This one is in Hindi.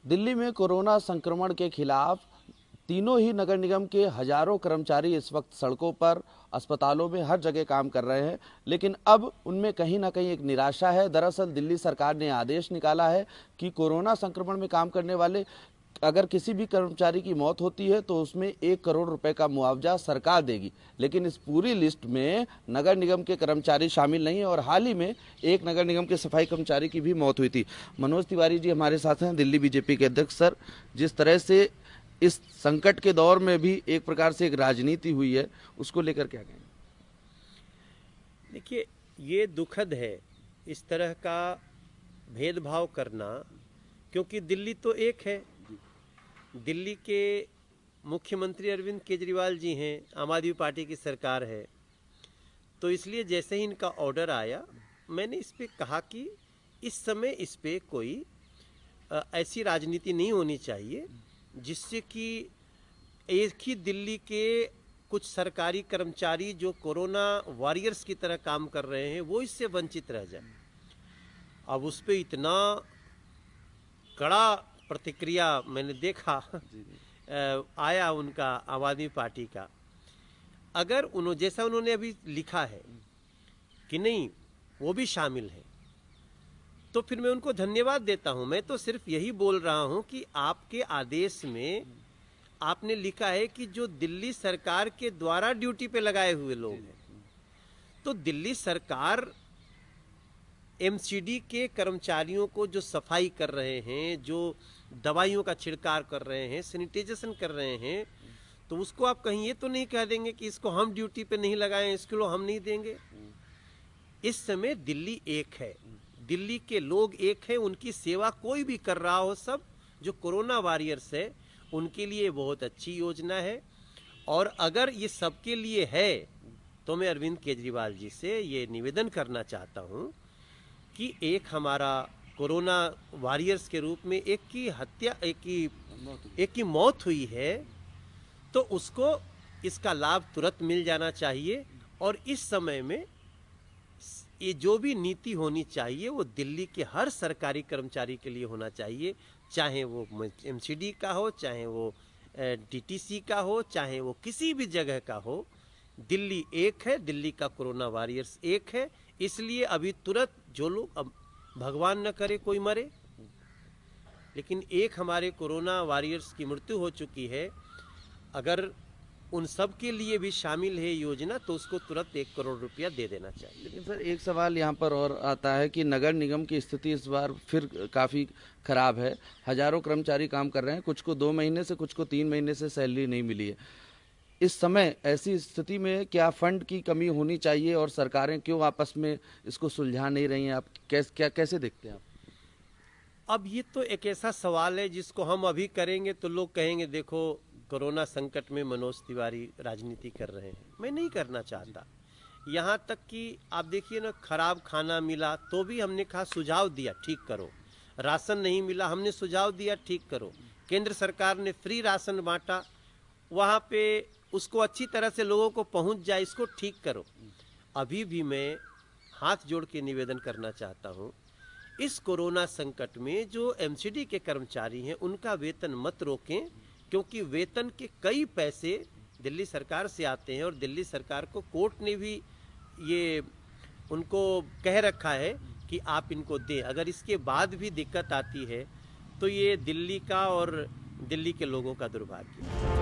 दिल्ली में कोरोना संक्रमण के खिलाफ तीनों ही नगर निगम के हजारों कर्मचारी इस वक्त सड़कों पर, अस्पतालों में हर जगह काम कर रहे हैं। लेकिन अब उनमें कहीं ना कहीं एक निराशा है। दरअसल दिल्ली सरकार ने आदेश निकाला है कि कोरोना संक्रमण में काम करने वाले अगर किसी भी कर्मचारी की मौत होती है तो उसमें 1 करोड़ रुपए का मुआवजा सरकार देगी। लेकिन इस पूरी लिस्ट में नगर निगम के कर्मचारी शामिल नहीं है और हाल ही में एक नगर निगम के सफाई कर्मचारी की भी मौत हुई थी। मनोज तिवारी जी हमारे साथ हैं, दिल्ली बीजेपी के अध्यक्ष। सर, जिस तरह से इस संकट के दौर में भी एक प्रकार से एक राजनीति हुई है, उसको लेकर क्या कहेंगे? देखिए, ये दुखद है इस तरह का भेदभाव करना, क्योंकि दिल्ली तो एक है। दिल्ली के मुख्यमंत्री अरविंद केजरीवाल जी हैं, आम आदमी पार्टी की सरकार है, तो इसलिए जैसे ही इनका ऑर्डर आया मैंने इस पे कहा कि इस समय इस पे कोई ऐसी राजनीति नहीं होनी चाहिए जिससे कि एक ही दिल्ली के कुछ सरकारी कर्मचारी जो कोरोना वॉरियर्स की तरह काम कर रहे हैं वो इससे वंचित रह जाए। अब उस पे इतना कड़ा प्रतिक्रिया मैंने देखा आया उनका, आम आदमी पार्टी का। अगर उन्होंने जैसा उन्होंने अभी लिखा है कि नहीं वो भी शामिल है, तो फिर मैं उनको धन्यवाद देता हूं। मैं तो सिर्फ यही बोल रहा हूं कि आपके आदेश में आपने लिखा है कि जो दिल्ली सरकार के द्वारा ड्यूटी पे लगाए हुए लोग हैं, तो दिल्ली सरकार एमसीडी के कर्मचारियों को जो सफाई कर रहे हैं, जो दवाइयों का छिड़काव कर रहे हैं, सैनिटाइजेशन कर रहे हैं, तो उसको आप कहीं ये तो नहीं कह देंगे कि इसको हम ड्यूटी पे नहीं लगाएं, इसको हम नहीं देंगे। इस समय दिल्ली एक है, दिल्ली के लोग एक है, उनकी सेवा कोई भी कर रहा हो, सब जो कोरोना वॉरियर्स है उनके लिए बहुत अच्छी योजना है। और अगर ये सबके लिए है तो मैं अरविंद केजरीवाल जी से ये निवेदन करना चाहता हूँ कि एक हमारा कोरोना वॉरियर्स के रूप में एक की हत्या, एक की मौत हुई है, तो उसको इसका लाभ तुरंत मिल जाना चाहिए। और इस समय में ये जो भी नीति होनी चाहिए वो दिल्ली के हर सरकारी कर्मचारी के लिए होना चाहिए, चाहे वो एमसीडी का हो, चाहे वो डीटीसी का हो, चाहे वो किसी भी जगह का हो। दिल्ली एक है, दिल्ली का कोरोना वॉरियर्स एक है। इसलिए अभी तुरंत जो लोग, अब भगवान न करे कोई मरे, लेकिन एक हमारे कोरोना वॉरियर्स की मृत्यु हो चुकी है, अगर उन सब के लिए भी शामिल है योजना तो उसको तुरंत 1 करोड़ रुपया दे देना चाहिए। लेकिन सर, एक सवाल यहाँ पर और आता है कि नगर निगम की स्थिति इस बार फिर काफ़ी खराब है। हजारों कर्मचारी काम कर रहे हैं, कुछ को 2 महीने से, कुछ को 3 महीने से सैलरी नहीं मिली है। इस समय ऐसी स्थिति में क्या फंड की कमी होनी चाहिए और सरकारें क्यों आपस में इसको सुलझा नहीं रही हैं? आप कैसे देखते हैं आप? अब ये तो एक ऐसा सवाल है जिसको हम अभी करेंगे तो लोग कहेंगे देखो कोरोना संकट में मनोज तिवारी राजनीति कर रहे हैं। मैं नहीं करना चाहता। यहाँ तक कि आप देखिए ना, खराब खाना मिला तो भी हमने कहा, सुझाव दिया ठीक करो। राशन नहीं मिला, हमने सुझाव दिया ठीक करो। केंद्र सरकार ने फ्री राशन बांटा, वहाँ पे उसको अच्छी तरह से लोगों को पहुँच जाए, इसको ठीक करो। अभी भी मैं हाथ जोड़ के निवेदन करना चाहता हूँ, इस कोरोना संकट में जो एमसीडी के कर्मचारी हैं उनका वेतन मत रोकें, क्योंकि वेतन के कई पैसे दिल्ली सरकार से आते हैं और दिल्ली सरकार को कोर्ट ने भी ये उनको कह रखा है कि आप इनको दें। अगर इसके बाद भी दिक्कत आती है तो ये दिल्ली का और दिल्ली के लोगों का दुर्भाग्य है।